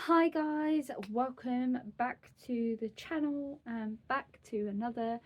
Hi guys, welcome back to the channel and back to another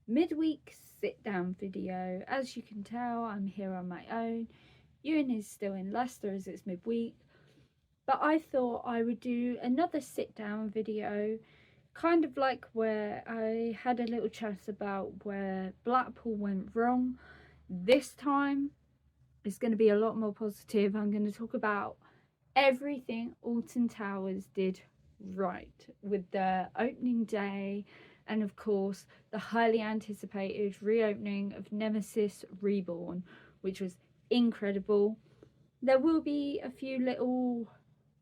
midweek sit down video. As you can tell, I'm here on my own. Ewan is still in Leicester as it's midweek, but I thought I would do another sit down video, kind of like where I had a little chat about where Blackpool went wrong. This time it's going to be a lot more positive. I'm going to talk about everything Alton Towers did right with the opening day, and of course the highly anticipated reopening of Nemesis Reborn, which was incredible. There will be a few little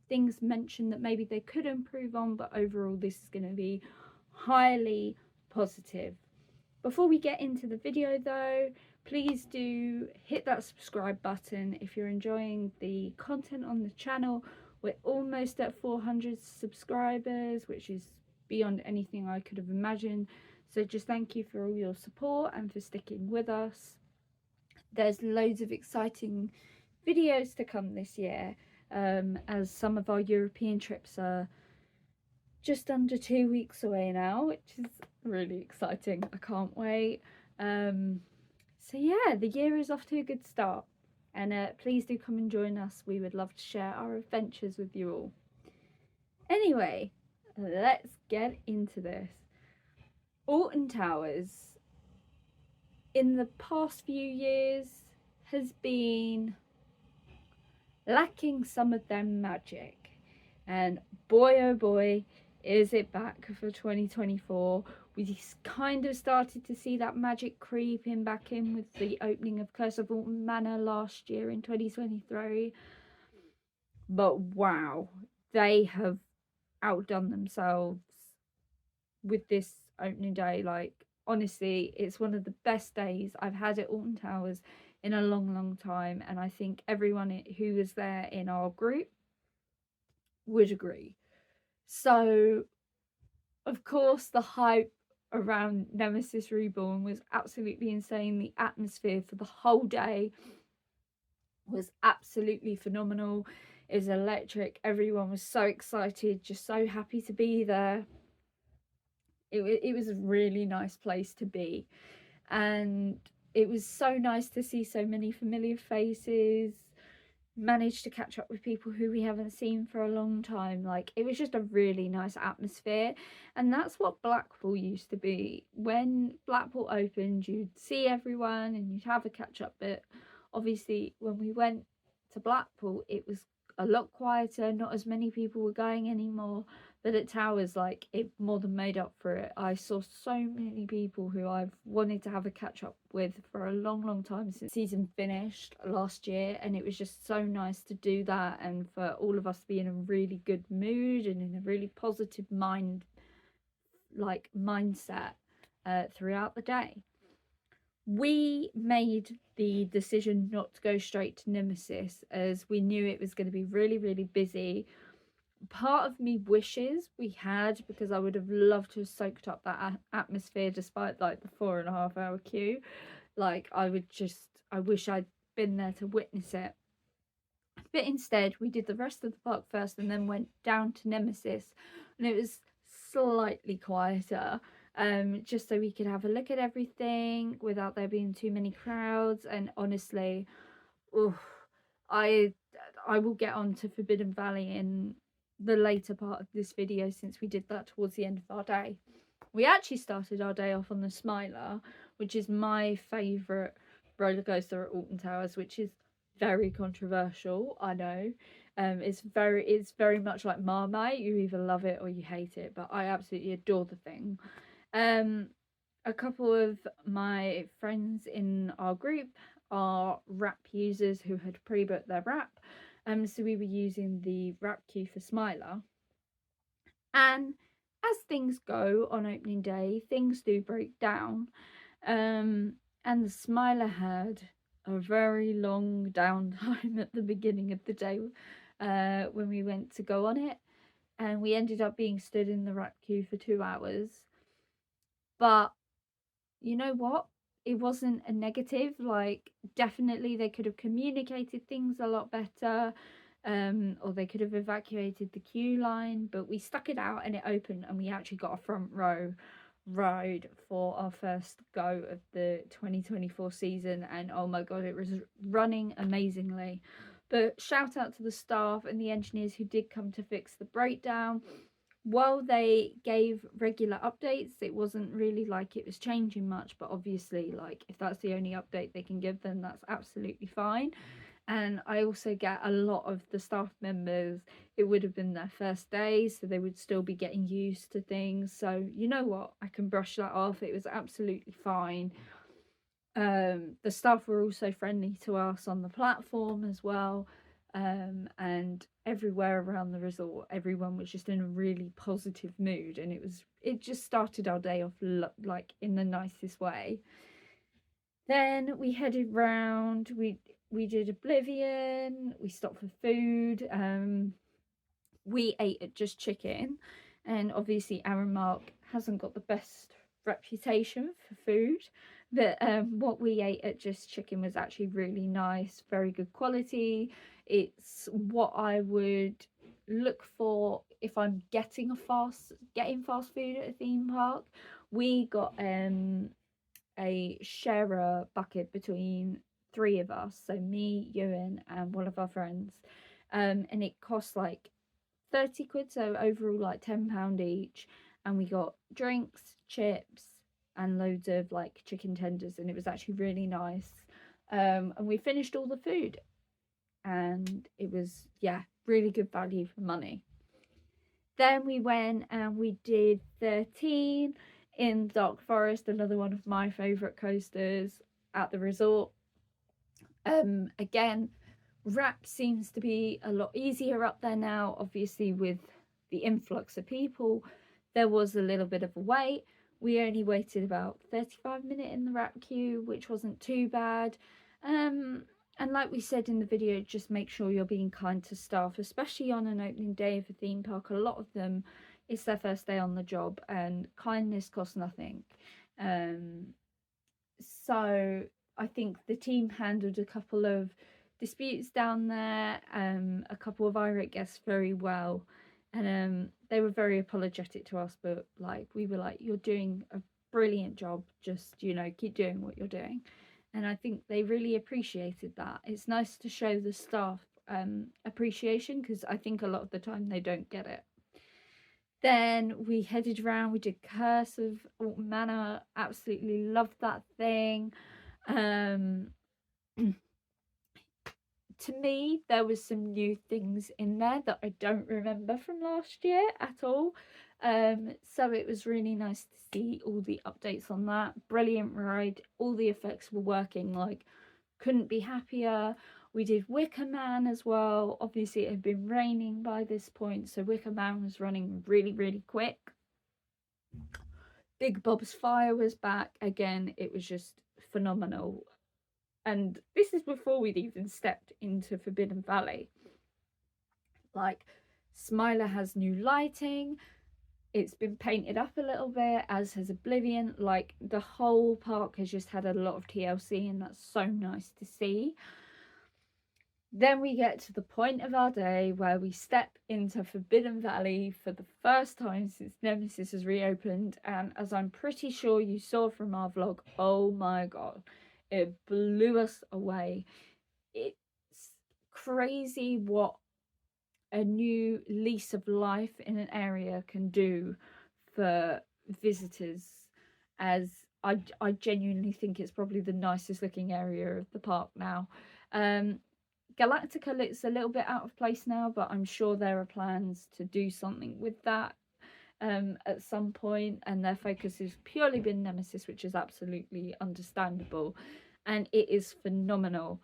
things mentioned that maybe they could improve on, but overall this is going to be highly positive. Before we get into the video though, please do hit that subscribe button if you're enjoying the content on the channel. We're almost at 400 subscribers, which is beyond anything I could have imagined. So just thank you for all your support and for sticking with us. There's loads of exciting videos to come this year, as some of our European trips are just under 2 weeks away now, which is really exciting. I can't wait. So yeah, the year is off to a good start, and please do come and join us. We would love to share our adventures with you all. Anyway, let's get into this. Alton Towers in the past few years has been lacking some of their magic, and boy oh boy is it back for 2024. We kind of started to see that magic creeping back in with the opening of Curse of Alton Manor last year in 2023, but wow, they have outdone themselves with this opening day. Like, honestly, it's one of the best days I've had at Alton Towers in a long time, and I think everyone who was there in our group would agree. So of course the hype around Nemesis Reborn was absolutely insane. The atmosphere for the whole day was absolutely phenomenal. It was electric. Everyone was so excited, just so happy to be there. It was a really nice place to be, and it was so nice to see so many familiar faces, managed to catch up with people who we haven't seen for a long time. Like, it was just a really nice atmosphere, and that's what Blackpool used to be. When Blackpool opened, you'd see everyone and you'd have a catch up, but obviously when we went to Blackpool it was a lot quieter, not as many people were going anymore. But at Towers, like, it more than made up for it. I saw so many people who I've wanted to have a catch up with for a long time since season finished last year, and it was just so nice to do that, and for all of us to be in a really good mood and in a really positive mindset throughout the day. We made the decision not to go straight to Nemesis as we knew it was going to be really busy. Part of me wishes we had, because I would have loved to have soaked up that atmosphere despite like the 4.5 hour queue. Like, I wish I'd been there to witness it. But instead we did the rest of the park first and then went down to Nemesis, and it was slightly quieter, just so we could have a look at everything without there being too many crowds. And honestly, I will get on to Forbidden Valley in the later part of this video, since we did that towards the end of our day. We actually started our day off on the Smiler, which is my favourite roller coaster at Alton Towers, which is very controversial, I know. It's very much like Marmite. You either love it or you hate it, but I absolutely adore the thing. A couple of my friends in our group are wrap users who had pre-booked their wrap, so we were using the wrap queue for Smiler. And as things go on opening day, things do break down, and the Smiler had a very long downtime at the beginning of the day when we went to go on it, and we ended up being stood in the wrap queue for 2 hours. But you know what? It wasn't a negative. Like, definitely they could have communicated things a lot better. or they could have evacuated the queue line, but we stuck it out and it opened, and we actually got a front row ride for our first go of the 2024 season, and oh my god, it was running amazingly. But shout out to the staff and the engineers who did come to fix the breakdown. While they gave regular updates, it wasn't really like it was changing much, but obviously, like, if that's the only update they can give, then that's absolutely fine. And I also get a lot of the staff members, it would have been their first day, so they would still be getting used to things. So you know what, I can brush that off. It was absolutely fine. The staff were also friendly to us on the platform as well, and everywhere around the resort everyone was just in a really positive mood, and it just started our day off like in the nicest way. Then we headed round, we did Oblivion, we stopped for food, we ate at Just Chicken, and obviously Aaron Mark hasn't got the best reputation for food, but what we ate at Just Chicken was actually really nice, very good quality. It's what I would look for if I'm getting fast food at a theme park. We got a sharer bucket between three of us, so me, Ewan, and one of our friends, and it cost like 30 quid, so overall like £10 each, and we got drinks, chips, and loads of like chicken tenders, and it was actually really nice. And we finished all the food, and it was, yeah, really good value for money. Then we went and we did 13 in Dark Forest, another one of my favourite coasters at the resort. Again, wrap seems to be a lot easier up there now, obviously with the influx of people. There was a little bit of a wait. We only waited about 35 minutes in the wrap queue, which wasn't too bad. And like we said in the video, just make sure you're being kind to staff, especially on an opening day of a theme park. A lot of them, it's their first day on the job, and kindness costs nothing. So I think the team handled a couple of disputes down there, a couple of irate guests very well, and they were very apologetic to us, but like we were like, you're doing a brilliant job, just, you know, keep doing what you're doing. And I think they really appreciated that. It's nice to show the staff appreciation, because I think a lot of the time they don't get it. Then we headed around, we did Curse of Alton Manor, absolutely loved that thing. To me, there was some new things in there that I don't remember from last year at all. So it was really nice to see all the updates on that. Brilliant ride. All the effects were working, like, couldn't be happier. We did Wicker Man as well. Obviously, it had been raining by this point, so Wicker Man was running really, really quick. Big Bob's Fire was back. Again, it was just phenomenal. And this is before we'd even stepped into Forbidden Valley. Like, Smiler has new lighting. It's been painted up a little bit, as has Oblivion. Like, the whole park has just had a lot of TLC, and that's so nice to see. Then we get to the point of our day where we step into Forbidden Valley for the first time since Nemesis has reopened, and as I'm pretty sure you saw from our vlog, oh my god, it blew us away. It's crazy what a new lease of life in an area can do for visitors, as I genuinely think it's probably the nicest looking area of the park now. Galactica looks a little bit out of place now, but I'm sure there are plans to do something with that at some point, and their focus has purely been Nemesis, which is absolutely understandable, and it is phenomenal.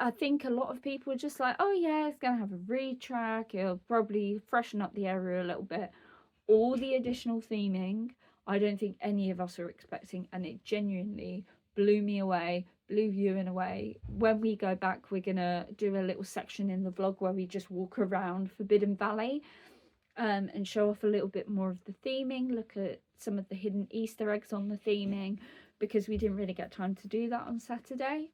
I think a lot of people are just like, oh yeah, it's going to have a retrack, it'll probably freshen up the area a little bit. All the additional theming, I don't think any of us are expecting, and it genuinely blew me away, blew Ewan away. When we go back, we're gonna do a little section in the vlog where we just walk around Forbidden Valley and show off a little bit more of the theming, look at some of the hidden Easter eggs on the theming, because we didn't really get time to do that on Saturday.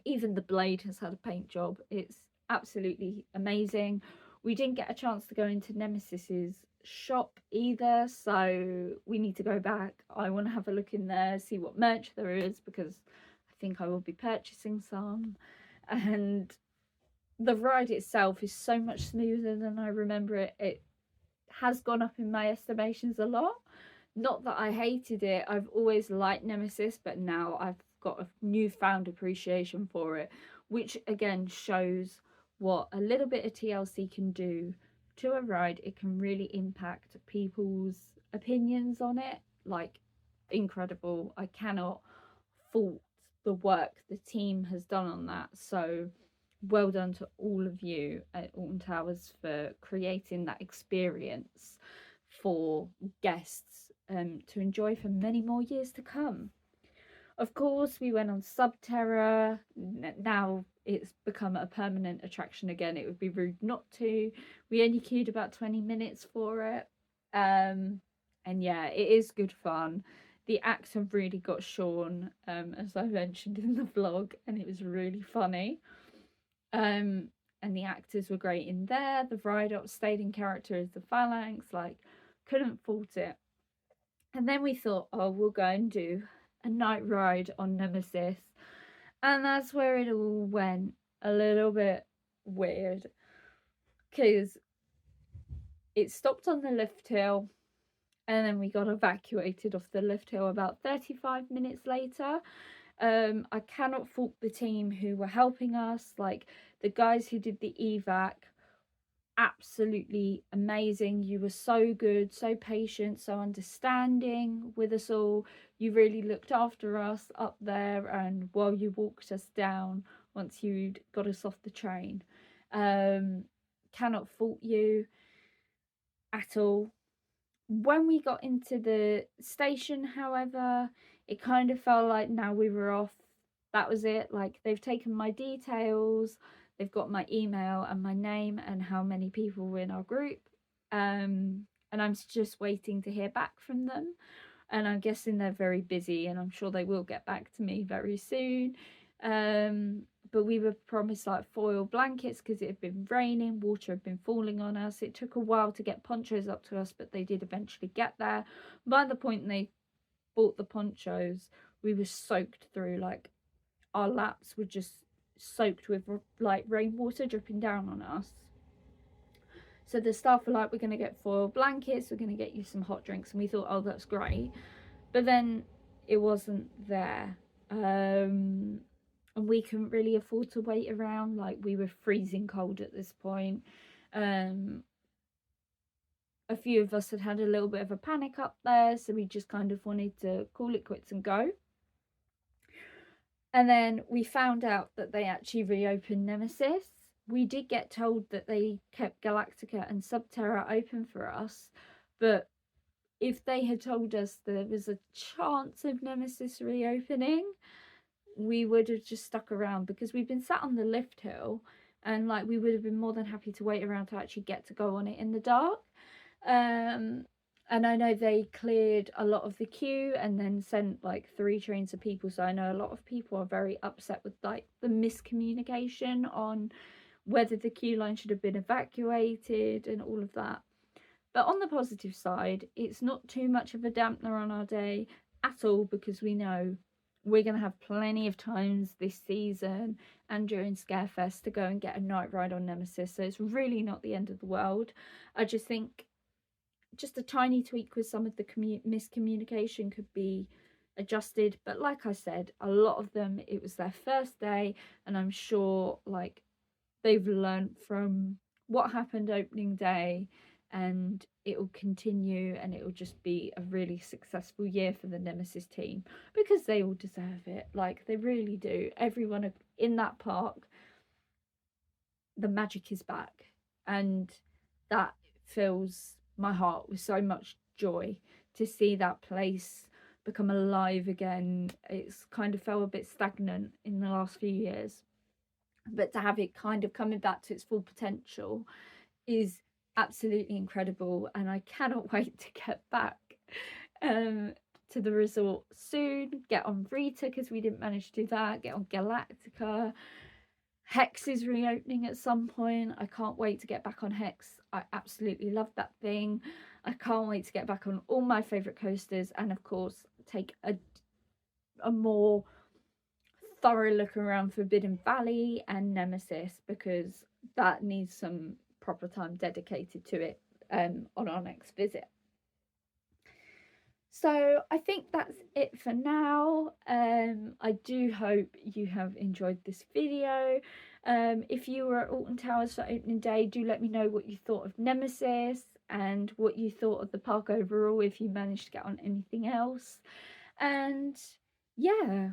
Even the blade has had a paint job. It's absolutely amazing. We didn't get a chance to go into Nemesis's shop either, so we need to go back. I want to have a look in there, see what merch there is, because I think I will be purchasing some. And the ride itself is so much smoother than I remember it. It has gone up in my estimations a lot. Not that I hated it. I've always liked Nemesis, but now I've got a newfound appreciation for it, which again shows what a little bit of TLC can do to a ride. It can really impact people's opinions on it. Like, incredible. I cannot fault the work the team has done on that. So well done to all of you at Alton Towers for creating that experience for guests to enjoy for many more years to come. Of course, we went on Subterra. Now it's become a permanent attraction again. It would be rude not to. We only queued about 20 minutes for it. And yeah, it is good fun. The acts have really got Sean, as I mentioned in the vlog, and it was really funny. And the actors were great in there. The ride-up stayed in character as the Phalanx, like, couldn't fault it. And then we thought, oh, we'll go and do a night ride on Nemesis. And that's where it all went a little bit weird, because it stopped on the lift hill, and then we got evacuated off the lift hill about 35 minutes later. I cannot fault the team who were helping us. Like, the guys who did the evac, absolutely amazing. You were so good, so patient, so understanding with us all. You really looked after us up there, and while you walked us down once you'd got us off the train. Cannot fault you at all. When we got into the station, however, it kind of felt like now we were off. That was it. Like, they've taken my details, they've got my email and my name and how many people were in our group. And I'm just waiting to hear back from them. And I'm guessing they're very busy, and I'm sure they will get back to me very soon. But we were promised like foil blankets because it had been raining, water had been falling on us. It took a while to get ponchos up to us, but they did eventually get there. By the point they bought the ponchos, we were soaked through. Like, our laps were just soaked with like rainwater dripping down on us. So the staff were like, we're going to get foil blankets, we're going to get you some hot drinks. And we thought, oh, that's great. But then it wasn't there. And we couldn't really afford to wait around. Like, we were freezing cold at this point. A few of us had a little bit of a panic up there, so we just kind of wanted to call it quits and go. And then we found out that they actually reopened Nemesis. We did get told that they kept Galactica and Subterra open for us, but if they had told us there was a chance of Nemesis reopening, we would have just stuck around, because we've been sat on the lift hill, and like, we would have been more than happy to wait around to actually get to go on it in the dark. And I know they cleared a lot of the queue and then sent like 3 trains of people, so I know a lot of people are very upset with like the miscommunication on whether the queue line should have been evacuated and all of that. But on the positive side, it's not too much of a dampener on our day at all, because we know we're going to have plenty of times this season and during Scarefest to go and get a night ride on Nemesis. So it's really not the end of the world. I just think just a tiny tweak with some of the miscommunication could be adjusted. But like I said, a lot of them, it was their first day, and I'm sure like they've learned from what happened opening day, and it will continue, and it will just be a really successful year for the Nemesis team, because they all deserve it. Like, they really do. Everyone in that park, the magic is back, and that fills my heart with so much joy to see that place become alive again. It's kind of felt a bit stagnant in the last few years, but to have it kind of coming back to its full potential is absolutely incredible, and I cannot wait to get back. to the resort soon. Get on Rita because we didn't manage to do that. Get on Galactica. Hex is reopening at some point. I can't wait to get back on Hex. I absolutely love that thing. I can't wait to get back on all my favourite coasters, and of course take a more thorough look around Forbidden Valley and Nemesis, because that needs some proper time dedicated to it on our next visit. So I think that's it for now. I do hope you have enjoyed this video. If you were at Alton Towers for opening day, do let me know what you thought of Nemesis and what you thought of the park overall, if you managed to get on anything else. And yeah,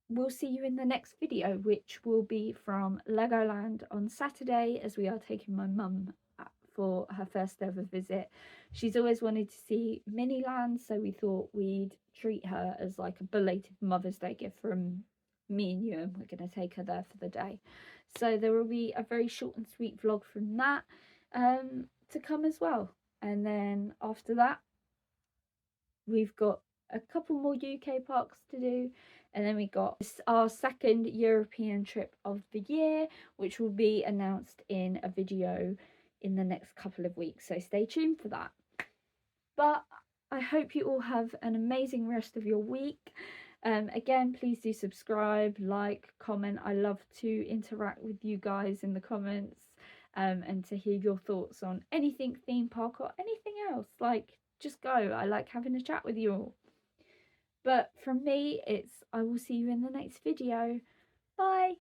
we'll see you in the next video, which will be from Legoland on Saturday, as we are taking my mum for her first ever visit. She's always wanted to see Miniland, so we thought we'd treat her as like a belated Mother's Day gift from me and you, and we're going to take her there for the day. So there will be a very short and sweet vlog from that to come as well. And then after that, we've got a couple more UK parks to do, and then we got our second European trip of the year, which will be announced in a video in the next couple of weeks, so stay tuned for that. But I hope you all have an amazing rest of your week. Again, please do subscribe, like, comment. I love to interact with you guys in the comments, and to hear your thoughts on anything theme park or anything else. Like, just go. I like having a chat with you all. But from me, it's I will see you in the next video. Bye.